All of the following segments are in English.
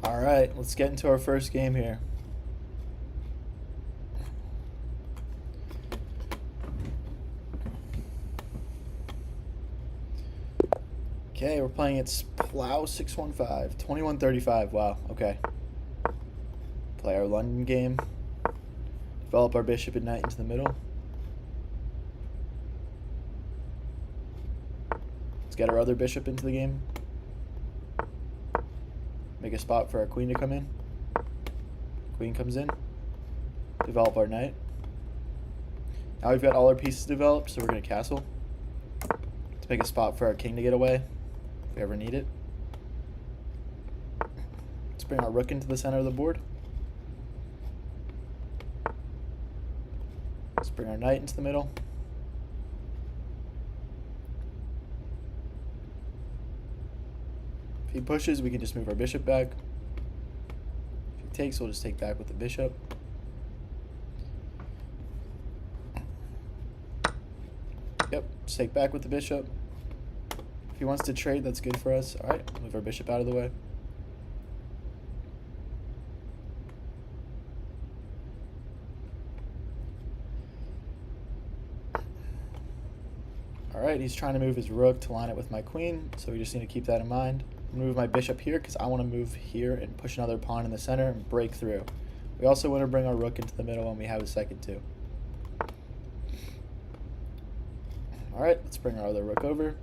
All right, let's get into our first game here. Okay, we're playing it's Plow 615, 2135. Wow, okay. Play our London game. Develop our bishop and knight into the middle. Let's get our other bishop into the game. Make a spot for our queen to come in. Queen comes in. Develop our knight. Now we've got all our pieces developed, so we're going to castle. Let's make a spot for our king to get away, if we ever need it. Let's bring our rook into the center of the board. Let's bring our knight into the middle. If he pushes, we can just move our bishop back. If he takes, we'll just take back with the bishop. Yep, just take back with the bishop. If he wants to trade, that's good for us. All right, move our bishop out of the way. All right, he's trying to move his rook to line it with my queen, so we just need to keep that in mind. I'm gonna move my bishop here because I want to move here and push another pawn in the center and break through. We also want to bring our rook into the middle when we have a second too. All right, let's bring our other rook over.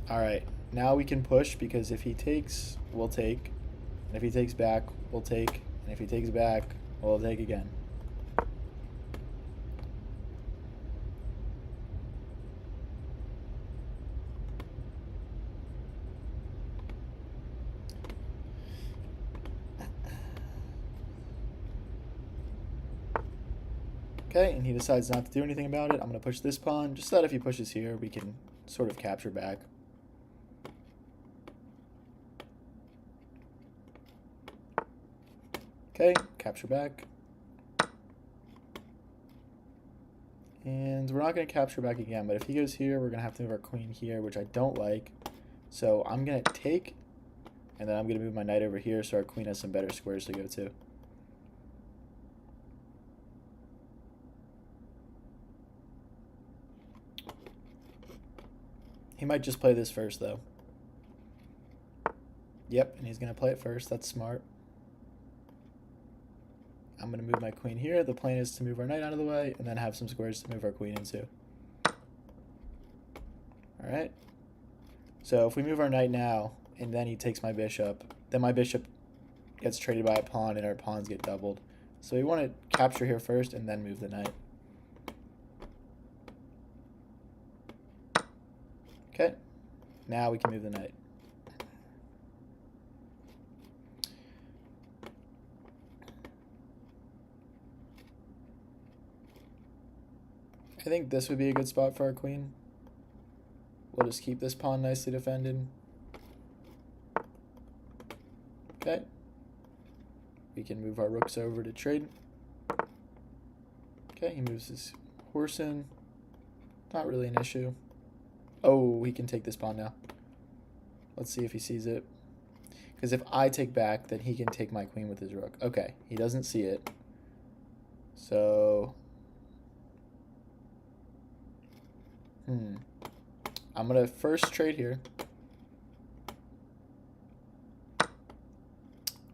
All right, now we can push because if he takes, we'll take. And if he takes back, we'll take. And if he takes back, we'll take again. Okay, and he decides not to do anything about it. I'm going to push this pawn, just so that if he pushes here, we can sort of capture back. Okay, capture back. And we're not going to capture back again, but if he goes here, we're going to have to move our queen here, which I don't like. So I'm going to take, and then I'm going to move my knight over here so our queen has some better squares to go to. He might just play this first, though. Yep, and he's going to play it first. That's smart. I'm going to move my queen here. The plan is to move our knight out of the way and then have some squares to move our queen into. All right. So if we move our knight now and then he takes my bishop, then my bishop gets traded by a pawn and our pawns get doubled. So we want to capture here first and then move the knight. Okay, now we can move the knight. I think this would be a good spot for our queen. We'll just keep this pawn nicely defended. Okay. We can move our rooks over to trade. Okay, he moves his horse in. Not really an issue. Oh, he can take this pawn now. Let's see if he sees it. Because if I take back, then he can take my queen with his rook. Okay, he doesn't see it. So... I'm going to first trade here.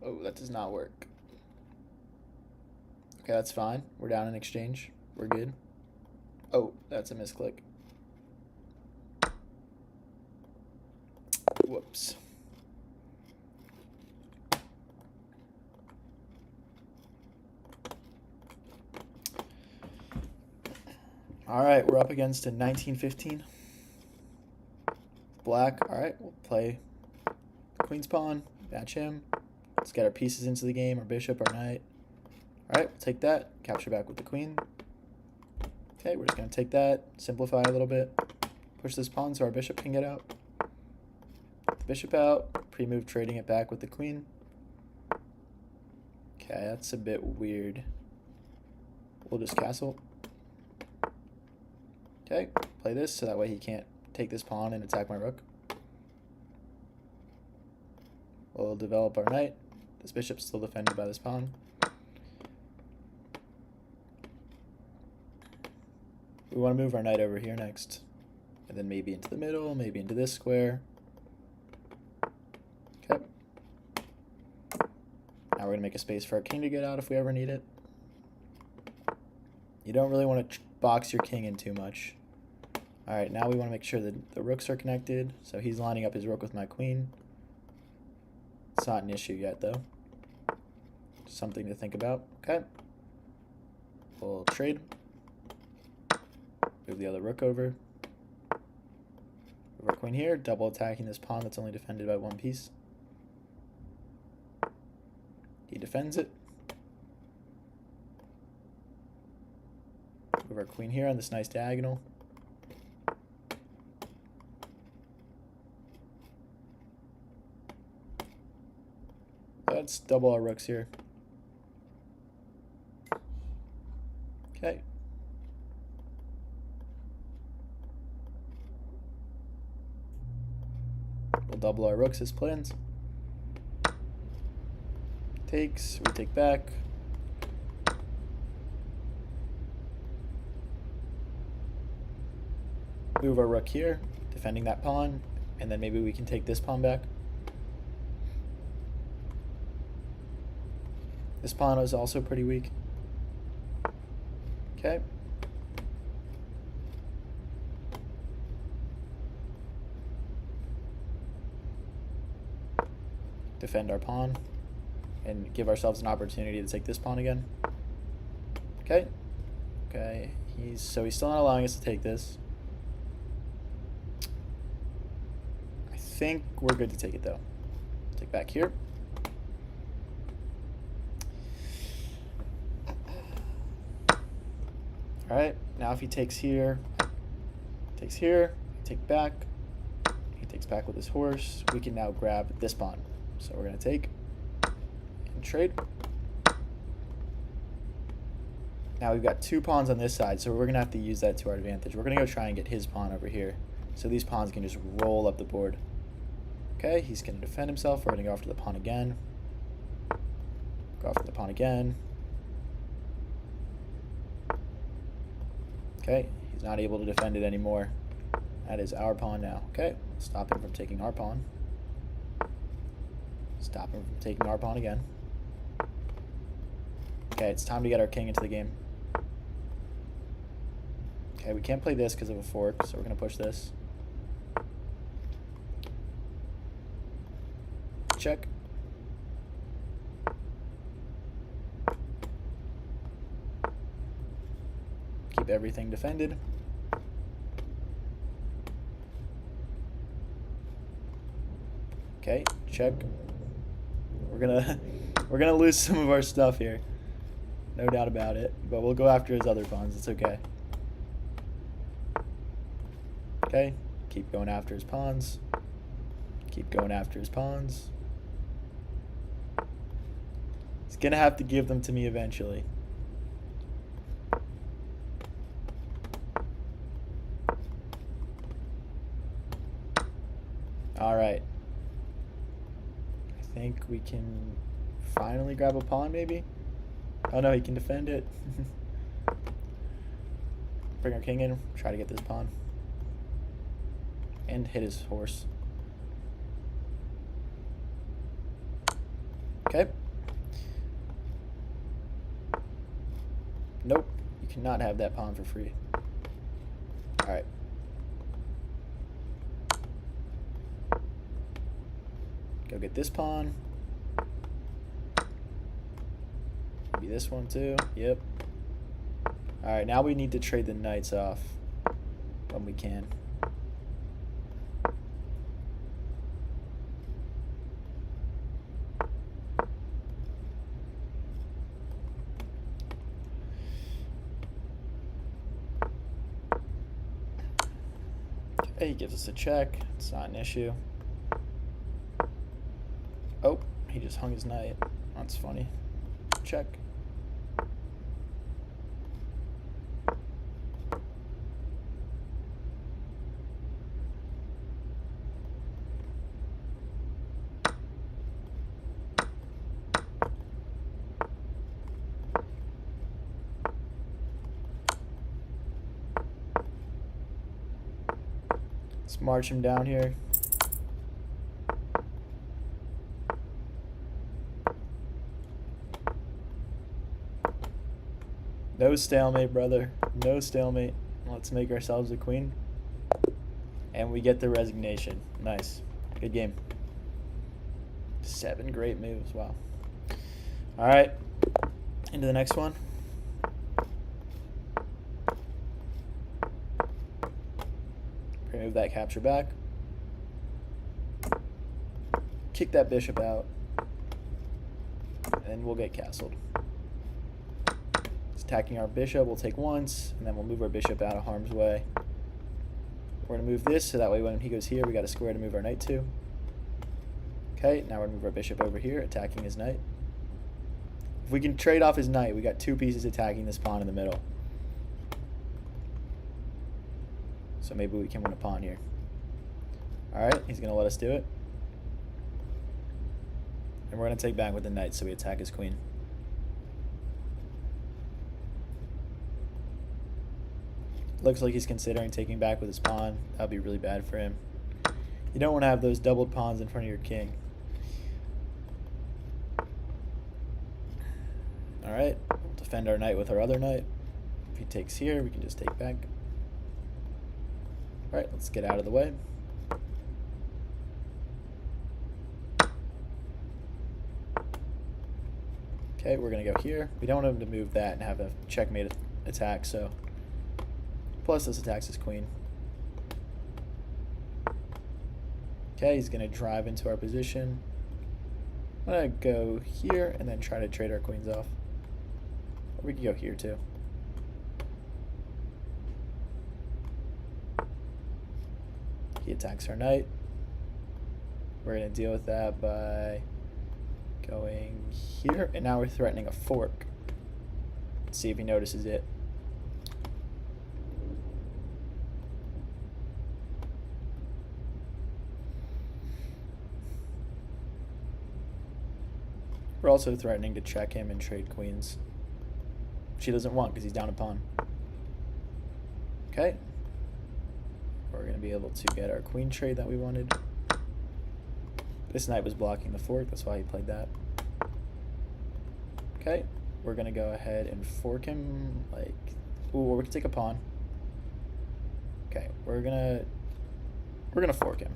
Oh, that does not work. Okay, that's fine. We're down in exchange. We're good. Oh, that's a misclick. Whoops. All right, we're up against a 1915. Black. All right, we'll play the queen's pawn, match him. Let's get our pieces into the game, our bishop, our knight. All right, we'll take that, capture back with the queen. Okay, we're just going to take that, simplify a little bit, push this pawn so our bishop can get out. Get the bishop out, pre-move trading it back with the queen. Okay, that's a bit weird. We'll just castle. Okay, play this so that way he can't take this pawn and attack my rook. We'll develop our knight. This bishop's still defended by this pawn. We want to move our knight over here next. And then maybe into the middle, maybe into this square. Okay. Now we're going to make a space for our king to get out if we ever need it. You don't really want to box your king in too much. Alright, now we want to make sure that the rooks are connected. So he's lining up his rook with my queen. It's not an issue yet, though. Something to think about. Okay. We'll trade. Move the other rook over. Move our queen here, double attacking this pawn that's only defended by one piece. He defends it. Move our queen here on this nice diagonal. Let's double our rooks here. Okay. We'll double our rooks as planned. Takes, we take back. Move our rook here, defending that pawn, and then maybe we can take this pawn back. This pawn is also pretty weak. Okay. Defend our pawn and give ourselves an opportunity to take this pawn again. Okay. Okay. He's still not allowing us to take this. I think we're good to take it though. Take back here. Alright, now if he takes here, take back, he takes back with his horse, we can now grab this pawn. So we're going to take and trade. Now we've got two pawns on this side, so we're going to have to use that to our advantage. We're going to go try and get his pawn over here, so these pawns can just roll up the board. Okay, he's going to defend himself. We're going to go after the pawn again. Go after the pawn again. Okay, he's not able to defend it anymore. That is our pawn now. Okay, stop him from taking our pawn. Stop him from taking our pawn again. Okay, it's time to get our king into the game. Okay, we can't play this because of a fork, so we're going to push this. Check. Keep everything defended. Okay, check. We're gonna lose some of our stuff here. No doubt about it. But we'll go after his other pawns, it's okay. Okay, keep going after his pawns. Keep going after his pawns. He's gonna have to give them to me eventually. Alright. I think we can finally grab a pawn, maybe? Oh no, he can defend it. Bring our king in, try to get this pawn. And hit his horse. Okay. Nope, you cannot have that pawn for free. Alright. Go get this pawn. Maybe this one too. Yep. Alright, now we need to trade the knights off when we can. Okay, he gives us a check. It's not an issue. Oh, he just hung his knight. That's funny. Check. Let's march him down here. No stalemate, brother. No stalemate. Let's make ourselves a queen. And we get the resignation. Nice. Good game. 7 great moves. Wow. All right. Into the next one. Remove that capture back. Kick that bishop out. And we'll get castled. It's attacking our bishop. We'll take once, and then we'll move our bishop out of harm's way. We're going to move this, so that way when he goes here, we got a square to move our knight to. Okay, now we're going to move our bishop over here, attacking his knight. If we can trade off his knight, we got 2 pieces attacking this pawn in the middle. So maybe we can win a pawn here. Alright, he's going to let us do it. And we're going to take back with the knight, so we attack his queen. Looks like he's considering taking back with his pawn. That would be really bad for him. You don't want to have those doubled pawns in front of your king. Alright, we'll defend our knight with our other knight. If he takes here, we can just take back. Alright, let's get out of the way. Okay, we're going to go here. We don't want him to move that and have a checkmate attack, so... Plus this attacks his queen. Okay, he's going to drive into our position. I'm going to go here and then try to trade our queens off. Or we can go here too. He attacks our knight. We're going to deal with that by going here. And now we're threatening a fork. Let's see if he notices it. We're also threatening to check him and trade queens. She doesn't want because he's down a pawn. Okay. We're going to be able to get our queen trade that we wanted. This knight was blocking the fork, that's why he played that. Okay. We're going to go ahead and fork him like... Ooh, or we can take a pawn. Okay, we're gonna fork him.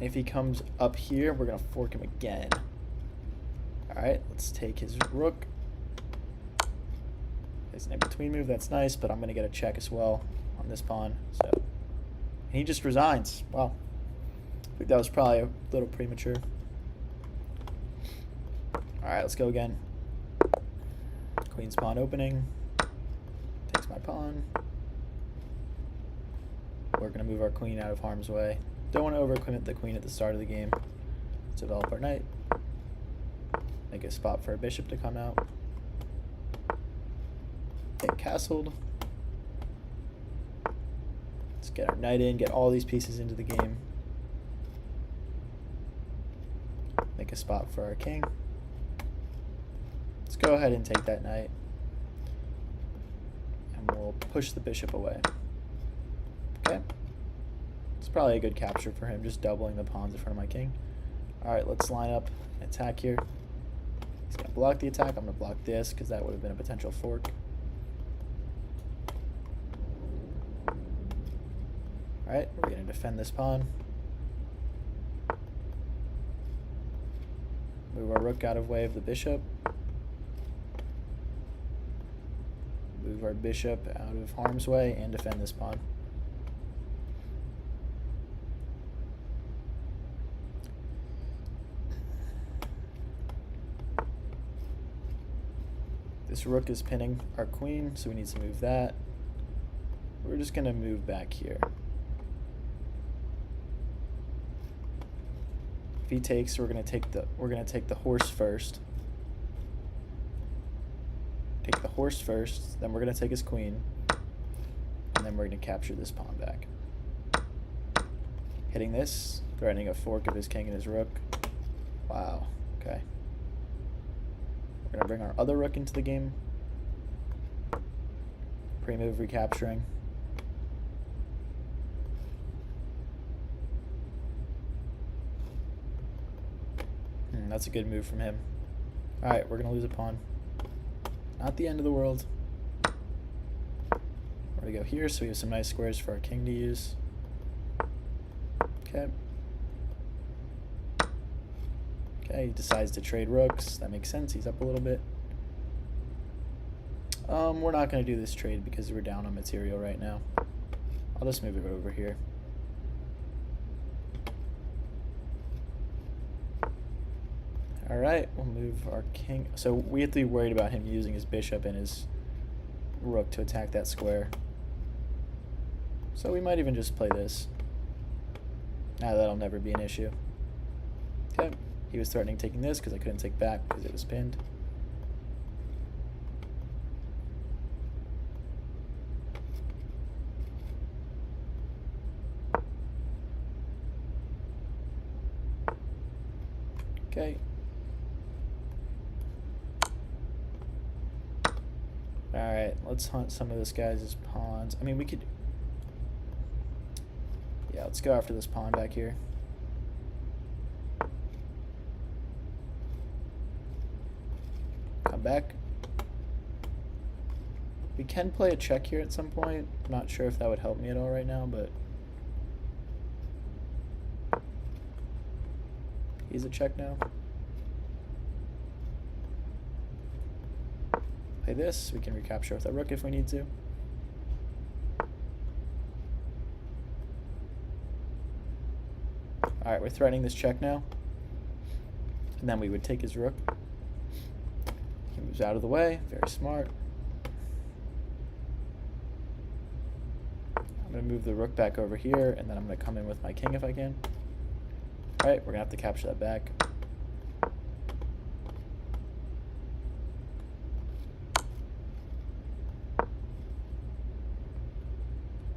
If he comes up here, we're going to fork him again. Alright, let's take his rook. His in-between move, that's nice, but I'm going to get a check as well on this pawn. So, and he just resigns. Wow. I think that was probably a little premature. Alright, let's go again. Queen's pawn opening. Takes my pawn. We're going to move our queen out of harm's way. Don't want to overcommit the queen at the start of the game. Let's develop our knight. Make a spot for our bishop to come out. Get castled. Let's get our knight in, get all these pieces into the game. Make a spot for our king. Let's go ahead and take that knight. And we'll push the bishop away. Okay. It's probably a good capture for him, just doubling the pawns in front of my king. Alright, let's line up an attack here. He's going to block the attack. I'm going to block this because that would have been a potential fork. Alright, we're going to defend this pawn. Move our rook out of way of the bishop. Move our bishop out of harm's way and defend this pawn. This rook is pinning our queen, so we need to move that. We're just going to move back here. If he takes, we're going to take the horse first. Take the horse first, then we're going to take his queen, and then we're going to capture this pawn back. Hitting this, threatening a fork of his king and his rook. Wow. Okay. We're going to bring our other rook into the game. Pre-move recapturing. That's a good move from him. Alright, we're going to lose a pawn. Not the end of the world. We're going to go here so we have some nice squares for our king to use. Okay. Okay, he decides to trade rooks. That makes sense. He's up a little bit. We're not going to do this trade because we're down on material right now. I'll just move it over here. Alright, we'll move our king. So we have to be worried about him using his bishop and his rook to attack that square. So we might even just play this. Now that'll never be an issue. Okay, he was threatening taking this because I couldn't take back because it was pinned. Okay. Alright, let's hunt some of this guy's pawns. I mean, we could... Yeah, let's go after this pawn back here. Come back. We can play a check here at some point. I'm not sure if that would help me at all right now, but... He's a check now. Play this. We can recapture with a rook if we need to. Alright, we're threatening this check now. And then we would take his rook. He moves out of the way. Very smart. I'm going to move the rook back over here, and then I'm going to come in with my king if I can. Alright, we're going to have to capture that back.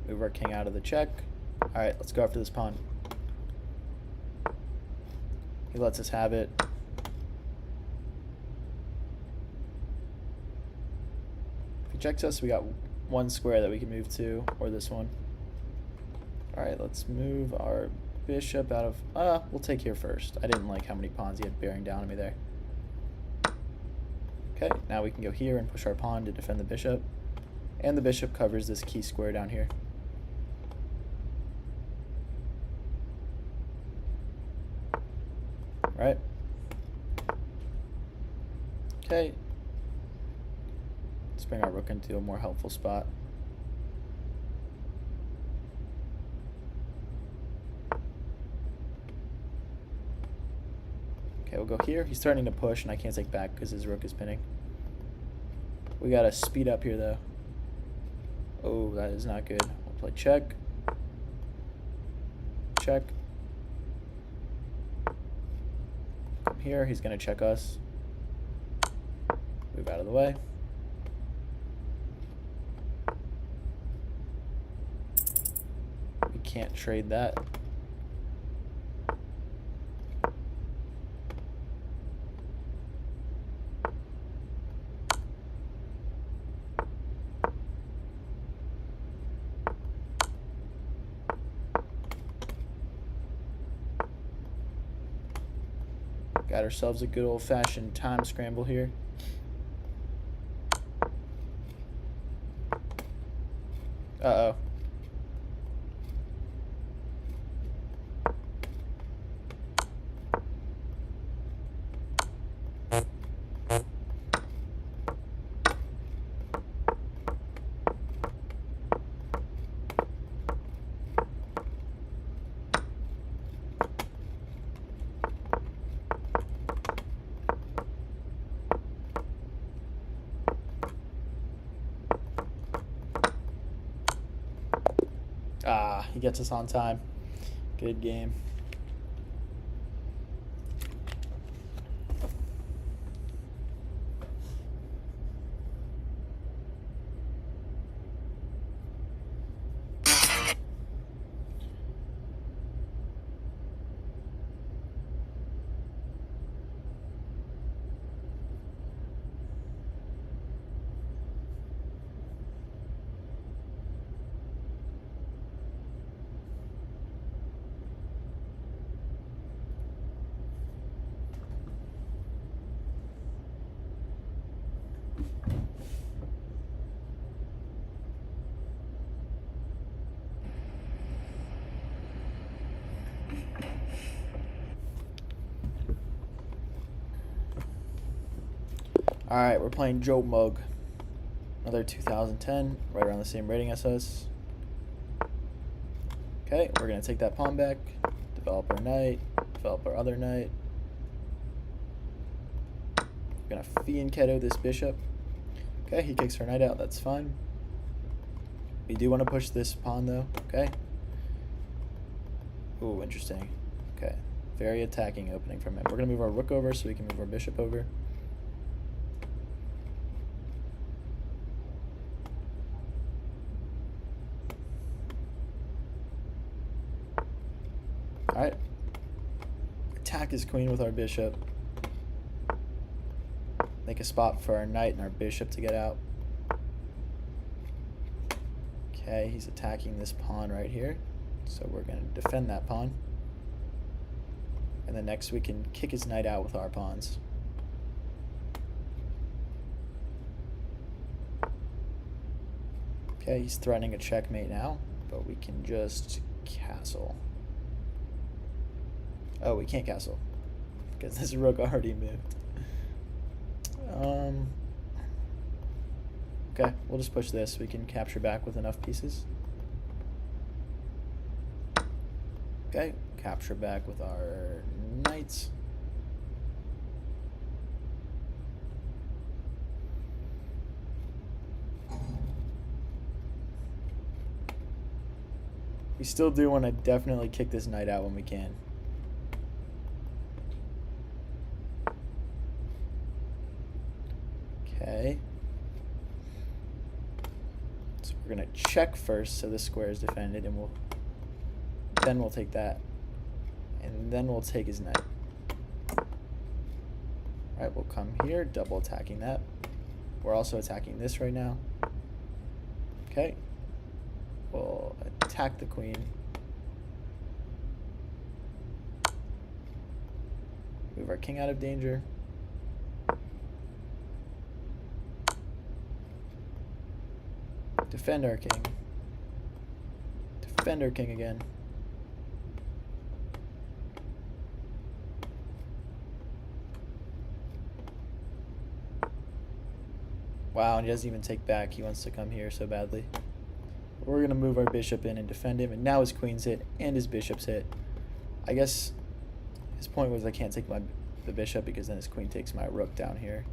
Move our king out of the check. Alright, let's go after this pawn. He lets us have it. If he checks us, we got one square that we can move to, or this one. Alright, let's move our bishop out of... we'll take here first. I didn't like how many pawns he had bearing down on me there. Okay, now we can go here and push our pawn to defend the bishop. And the bishop covers this key square down here. Right. Okay. Let's bring our rook into a more helpful spot. Okay, we'll go here. He's starting to push, and I can't take back because his rook is pinning. We gotta speed up here, though. Oh, that is not good. We'll play check. Check. Come here. He's gonna check us. Move out of the way. We can't trade that. Got ourselves a good old-fashioned time scramble here. Uh-oh. Ah, he gets us on time. Good game. Alright, we're playing Joe Mug. Another 2010, right around the same rating as us. Okay, we're going to take that pawn back, develop our knight, develop our other knight. We're going to fianchetto this bishop. Okay, he kicks her knight out, that's fine. We do want to push this pawn though, okay? Ooh, interesting. Okay, very attacking opening from him. We're going to move our rook over so we can move our bishop over. Alright. Attack his queen with our bishop. Make a spot for our knight and our bishop to get out. Okay, he's attacking this pawn right here. So we're going to defend that pawn. And then next we can kick his knight out with our pawns. Okay, he's threatening a checkmate now, but we can just castle. Oh, we can't castle because this rook already moved. Okay, we'll just push this. We can capture back with enough pieces. Okay, capture back with our knights. We still do want to definitely kick this knight out when we can. Okay. So we're gonna check first so this square is defended, and then we'll take that. And then we'll take his knight. Alright, we'll come here, double attacking that. We're also attacking this right now. Okay. We'll attack the queen. Move our king out of danger. Defend our king. Defend our king again. Wow, and he doesn't even take back. He wants to come here so badly. We're going to move our bishop in and defend him, and now his queen's hit and his bishop's hit. I guess his point was I can't take the bishop because then his queen takes my rook down here.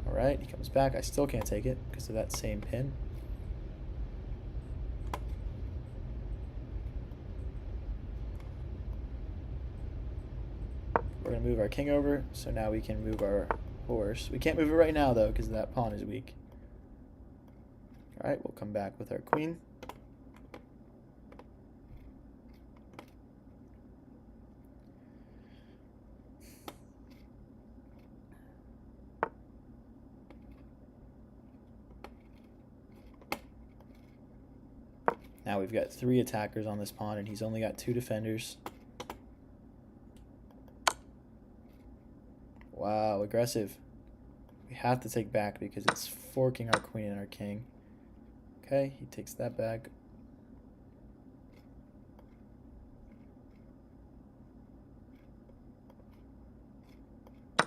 Alright, he comes back. I still can't take it because of that same pin. We're going to move our king over, so now we can move our horse. We can't move it right now, though, because that pawn is weak. Alright, we'll come back with our queen. Now we've got 3 attackers on this pawn, and he's only got 2 defenders. Wow, aggressive. We have to take back because it's forking our queen and our king. Okay, he takes that back.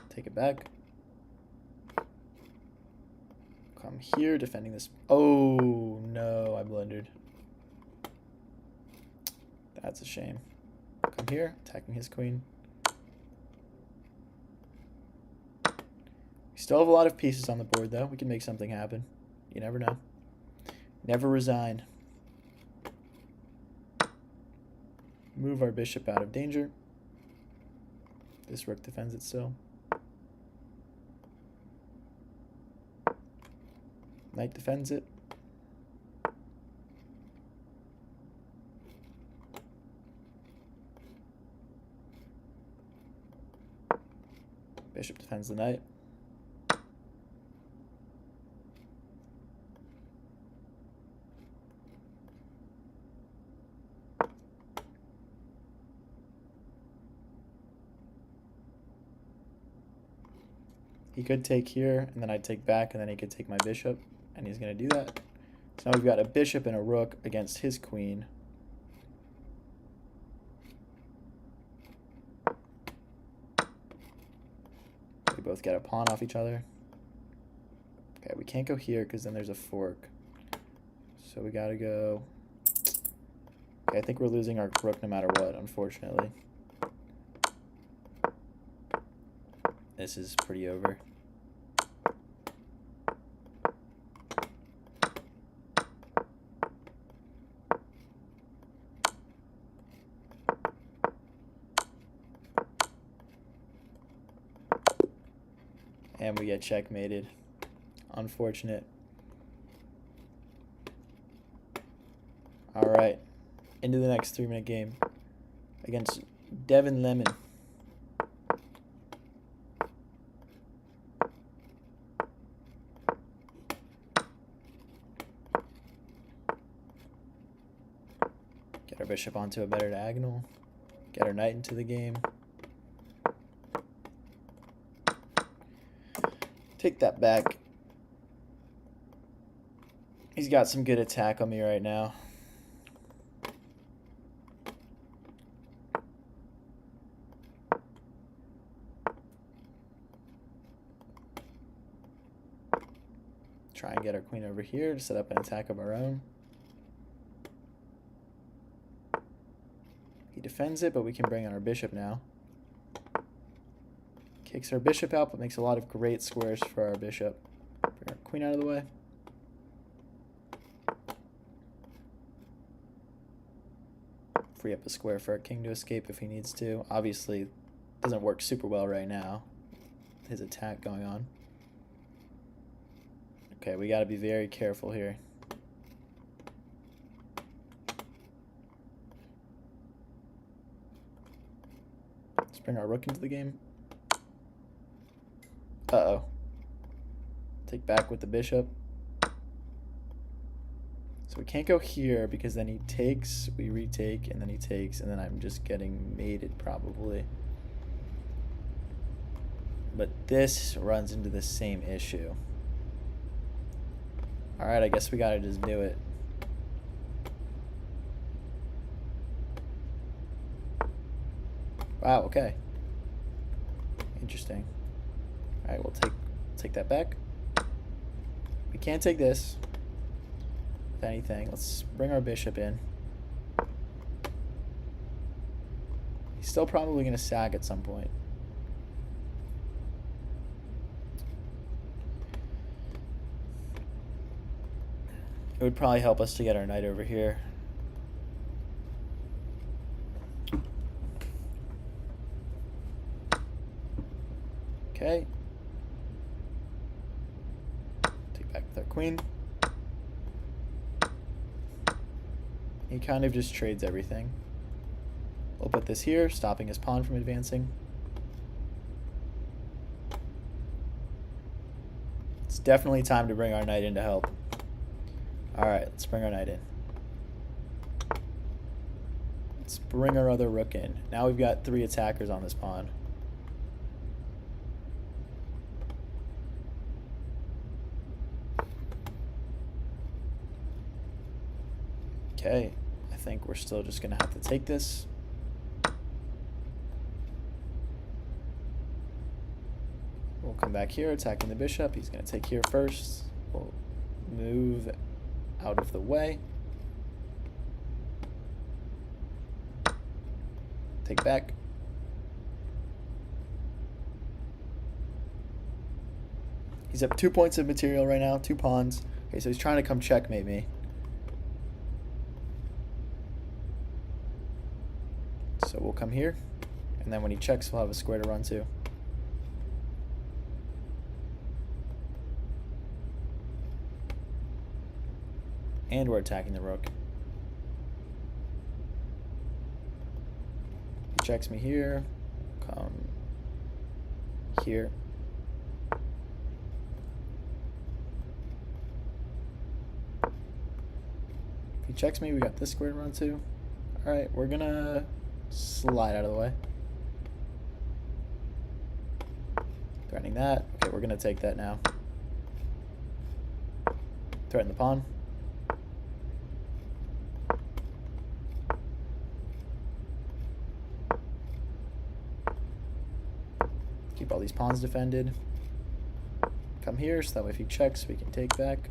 Take it back. Come here, defending this. Oh, no, I blundered. That's a shame. Come here, attacking his queen. We still have a lot of pieces on the board, though. We can make something happen. You never know. Never resign. Move our bishop out of danger. This rook defends it still. Knight defends it. Bishop defends the knight. He could take here, and then I'd take back, and then he could take my bishop, and he's going to do that. So now we've got a bishop and a rook against his queen. We both get a pawn off each other. Okay, we can't go here because then there's a fork. So we gotta go... Okay, I think we're losing our rook no matter what, unfortunately. This is pretty over. And we get checkmated. Unfortunate. Alright. Into the next 3-minute game against Devin Lemon. Get our bishop onto a better diagonal. Get our knight into the game. Take that back. He's got some good attack on me right now. Try and get our queen over here to set up an attack of our own. He defends it, but we can bring on our bishop now. Kicks our bishop out, but makes a lot of great squares for our bishop. Bring our queen out of the way. Free up a square for our king to escape if he needs to. Obviously, doesn't work super well right now. His attack going on. Okay, we got to be very careful here. Let's bring our rook into the game. Uh-oh. Take back with the bishop. So we can't go here because then he takes, we retake, and then he takes, and then I'm just getting mated probably. But this runs into the same issue. Alright, I guess we gotta just do it. Wow, okay. Interesting. Alright, we'll take that back. We can't take this. If anything, let's bring our bishop in. He's still probably gonna sag at some point. It would probably help us to get our knight over here. Okay. Take back with our queen. He kind of just trades everything. We'll put this here, stopping his pawn from advancing. It's definitely time to bring our knight in to help. Alright, let's bring our knight in. Let's bring our other rook in. Now we've got 3 attackers on this pawn. Okay, I think we're still just going to have to take this. We'll come back here, attacking the bishop. He's going to take here first. We'll move out of the way. Take back. He's up 2 points of material right now, 2 pawns. Okay, so he's trying to come checkmate me. So we'll come here, and then when he checks, we'll have a square to run to. And we're attacking the rook. He checks me here. Come here. If he checks me, we got this square to run to. Alright, we're gonna slide out of the way. Threatening that. Okay, we're gonna take that now. Threaten the pawn. Keep all these pawns defended. Come here, so that way if he checks, we can take back.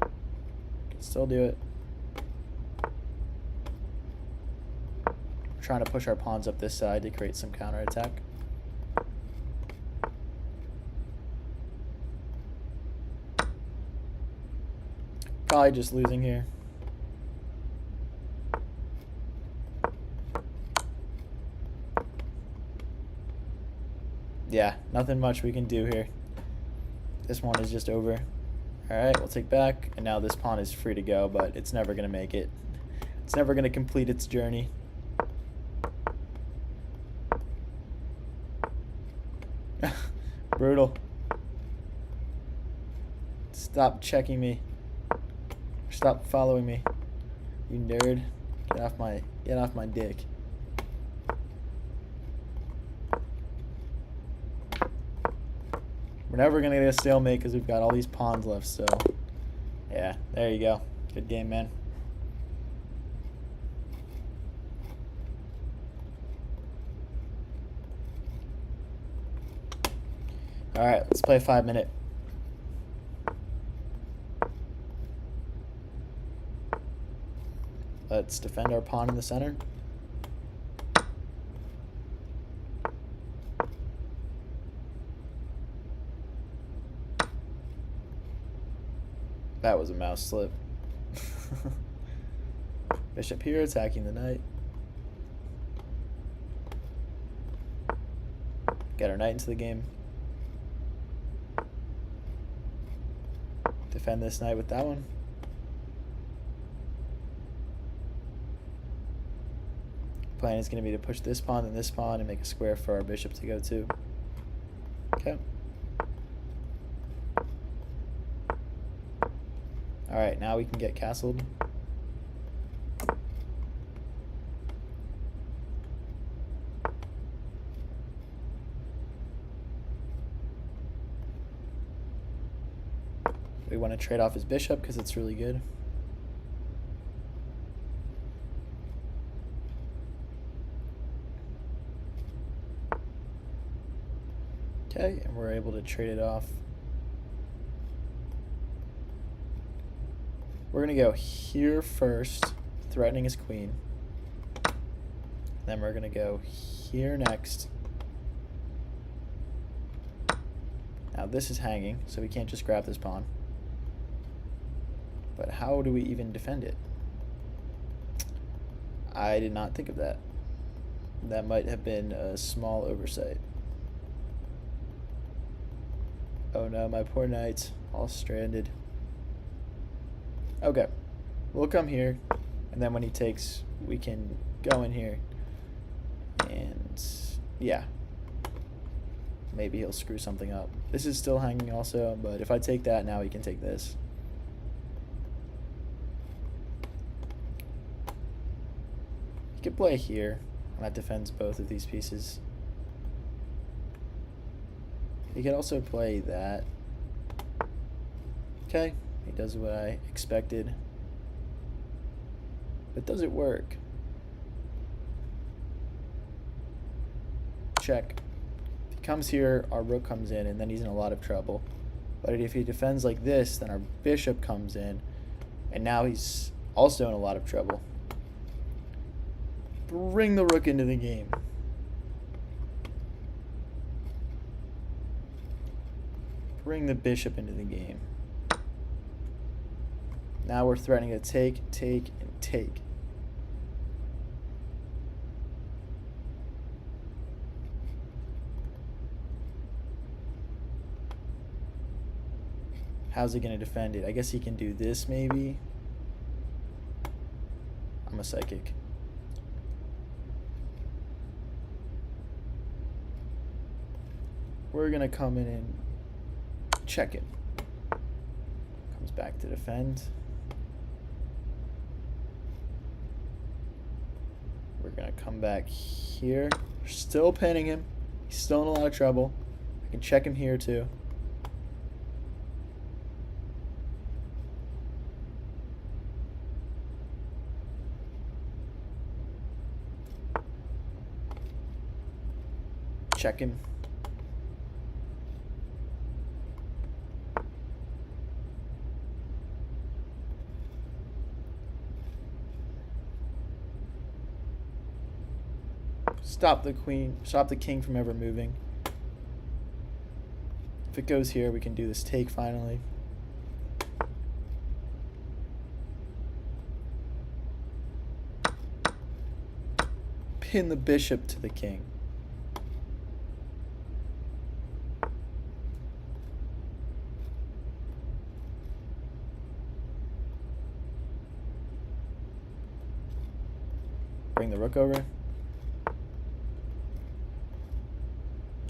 Can still do it. We're trying to push our pawns up this side to create some counterattack. Probably just losing here. Yeah, nothing much we can do here. This one is just over. Alright, we'll take back, and now this pawn is free to go, but it's never going to make it. It's never going to complete its journey. Brutal. Stop checking me. Stop following me. You nerd. Get off my dick. We're never gonna get a stalemate because we've got all these pawns left, so yeah, there you go. Good game, man. Alright, let's play a 5-minute. Let's defend our pawn in the center. That was a mouse slip. Bishop here, attacking the knight. Get our knight into the game. Defend this knight with that one. Plan is going to be to push this pawn and this pawn and make a square for our bishop to go to. Okay. Alright, now we can get castled. We want to trade off his bishop because it's really good. Okay, and we're able to trade it off. We're going to go here first, threatening his queen. Then we're going to go here next. Now this is hanging, so we can't just grab this pawn. But how do we even defend it? I did not think of that. That might have been a small oversight. Oh no, my poor knight, all stranded. Okay, we'll come here, and then when he takes, we can go in here, and yeah, maybe he'll screw something up. This is still hanging also, but if I take that, now he can take this. He could play here, and that defends both of these pieces. He could also play that. Okay, he does what I expected. But does it work? Check. If he comes here, our rook comes in, and then he's in a lot of trouble. But if he defends like this, then our bishop comes in, and now he's also in a lot of trouble. Bring the rook into the game. Bring the bishop into the game. Now we're threatening to take, and take. How's he going to defend it? I guess he can do this maybe. I'm a psychic. We're going to come in and check it. Comes back to defend. We're going to come back here. We're still pinning him. He's still in a lot of trouble. I can check him here too. Check him. stop the king from ever moving. If it goes here, we can do this take finally. Pin the bishop to the king. Bring the rook over.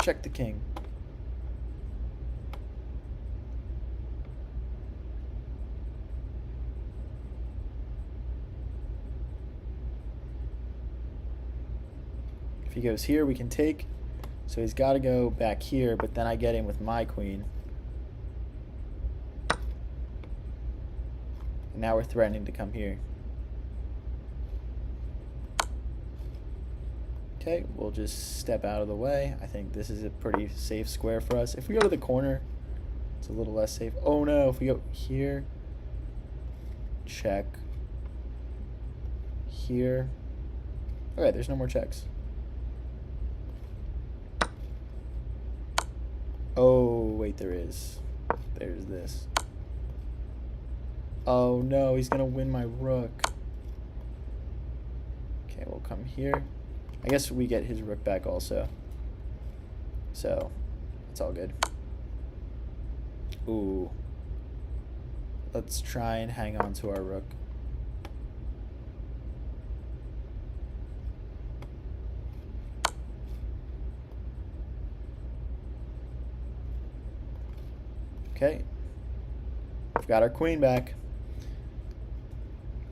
Check the king. If he goes here, we can take. So he's got to go back here, but then I get in with my queen. And now we're threatening to come here. Okay, we'll just step out of the way. I think this is a pretty safe square for us. If we go to the corner, it's a little less safe. Oh no, if we go here, check. Here. Okay, there's no more checks. Oh, wait, there is. There's this. Oh no, he's gonna win my rook. Okay, we'll come here. I guess we get his rook back also. So, it's all good. Ooh. Let's try and hang on to our rook. Okay. We've got our queen back.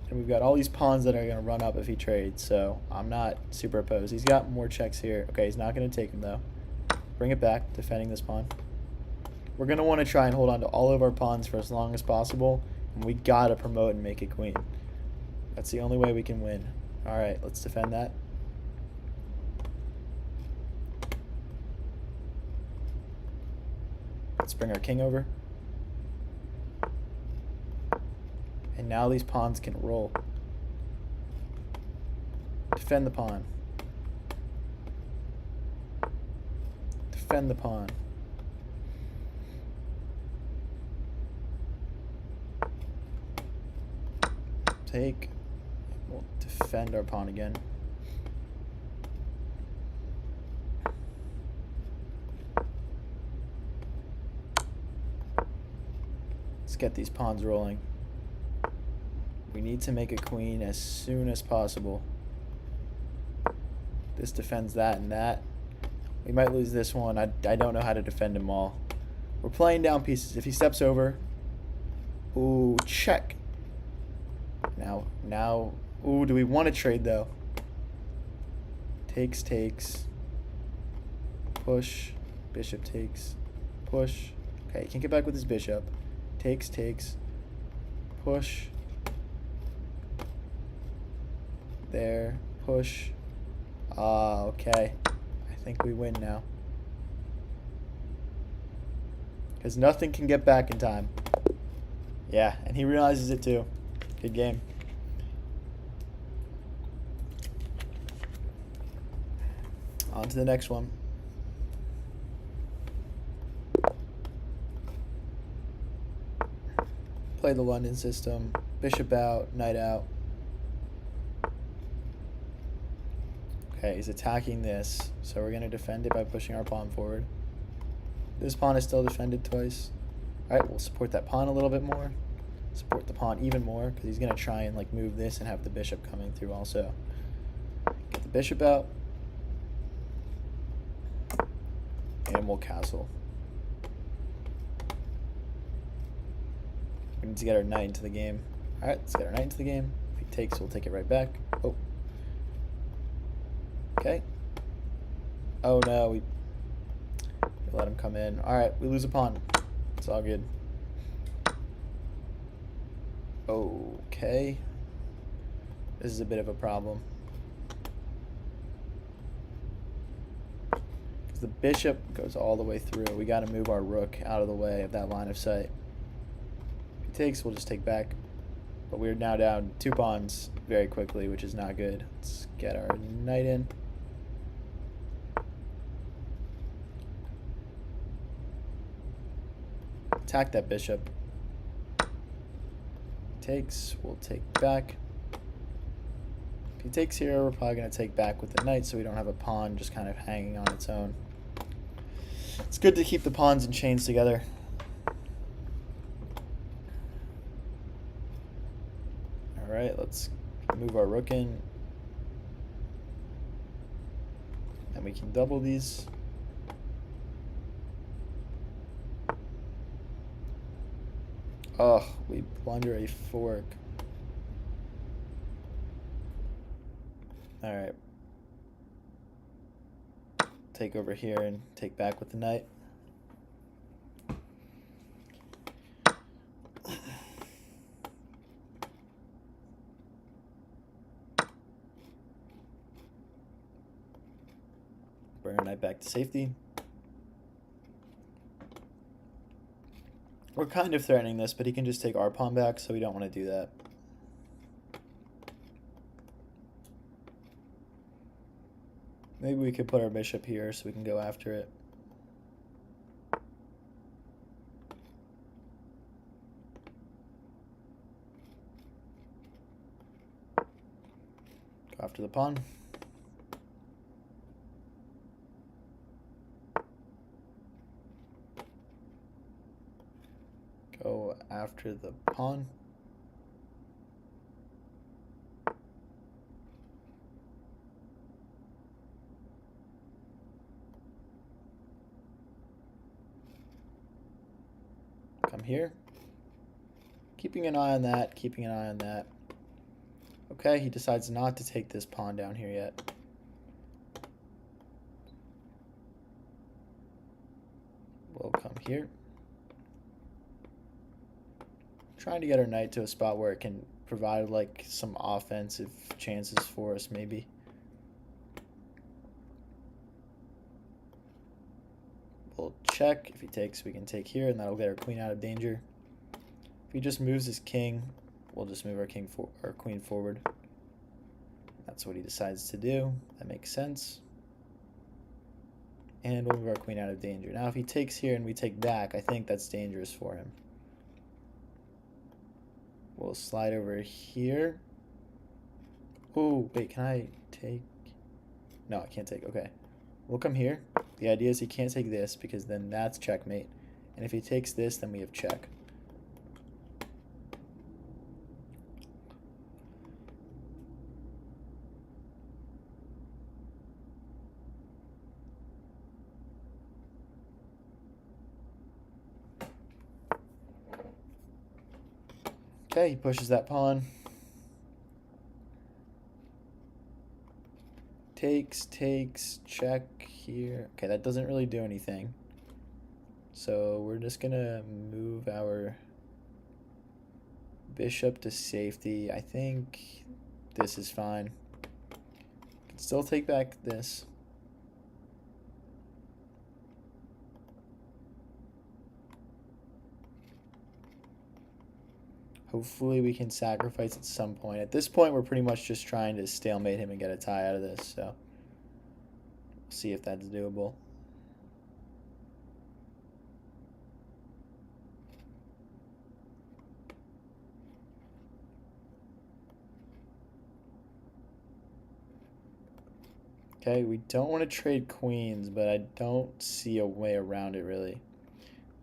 And we've got all these pawns that are going to run up if he trades, so I'm not super opposed. He's got more checks here. Okay, he's not going to take him, though. Bring it back, defending this pawn. We're going to want to try and hold on to all of our pawns for as long as possible, and we got to promote and make a queen. That's the only way we can win. All right, let's defend that. Let's bring our king over. And now these pawns can roll. Defend the pawn. Defend the pawn. Take. We'll defend our pawn again. Let's get these pawns rolling. We need to make a queen as soon as possible. This defends that and that. We might lose this one. I don't know how to defend them all. We're playing down pieces. If he steps over, ooh, check. Now, ooh, do we want to trade though? Takes, push, bishop takes, push. Okay, he can't get back with his bishop. Takes, push. There, push. Okay. I think we win now. Because nothing can get back in time. Yeah, and he realizes it too. Good game. On to the next one. Play the London system. Bishop out, knight out. Okay, he's attacking this, so we're going to defend it by pushing our pawn forward. This pawn is still defended twice. Alright, we'll support that pawn a little bit more. Support the pawn even more, because he's going to try and like move this and have the bishop coming through also. Get the bishop out. And we'll castle. We need to get our knight into the game. Alright, let's get our knight into the game. If he takes, we'll take it right back. Oh. Okay. Oh no, we let him come in. Alright, we lose a pawn. It's all good. Okay. This is a bit of a problem. Because the bishop goes all the way through. We got to move our rook out of the way of that line of sight. If he takes, we'll just take back. But we're now down 2 pawns very quickly, which is not good. Let's get our knight in. attack that bishop. Takes, we'll take back. If he takes here, we're probably going to take back with the knight so we don't have a pawn just kind of hanging on its own. It's good to keep the pawns and chains together. Alright, let's move our rook in. And we can double these. Oh, we blunder a fork. Alright. Take over here and take back with the knight. Bring our knight back to safety. We're kind of threatening this, but he can just take our pawn back, so we don't want to do that. Maybe we could put our bishop here so we can go after it. Go after the pawn. Go after the pawn. Come here. Keeping an eye on that, keeping an eye on that. Okay, he decides not to take this pawn down here yet. We'll come here. Trying to get our knight to a spot where it can provide like some offensive chances for us, maybe. We'll check. If he takes, we can take here, and that'll get our queen out of danger. If he just moves his king, we'll just move our queen forward. That's what he decides to do. That makes sense. And we'll move our queen out of danger. Now, if he takes here and we take back, I think that's dangerous for him. We'll slide over here. Oh, wait, can I take? No, I can't take. Okay. We'll come here. The idea is he can't take this because then that's checkmate. And if he takes this, then we have check. Okay, he pushes that pawn. Takes, check here. Okay, that doesn't really do anything. So we're just gonna move our bishop to safety. I think this is fine. Can still take back this. Hopefully we can sacrifice at some point. At this point, we're pretty much just trying to stalemate him and get a tie out of this, so we'll see if that's doable. Okay, we don't want to trade queens, but I don't see a way around it, really.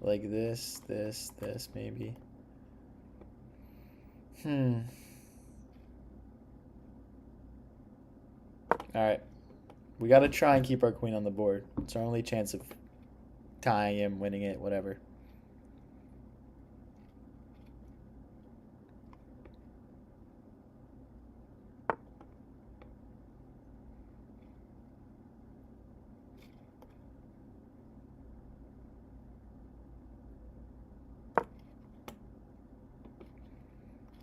Like this, maybe. Alright. We gotta try and keep our queen on the board. It's our only chance of tying him, winning it, whatever.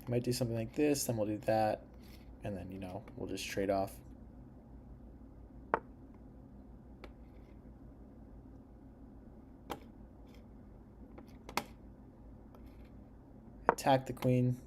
Might do something like this, then we'll do that, and then, you know, we'll just trade off. Attack the queen.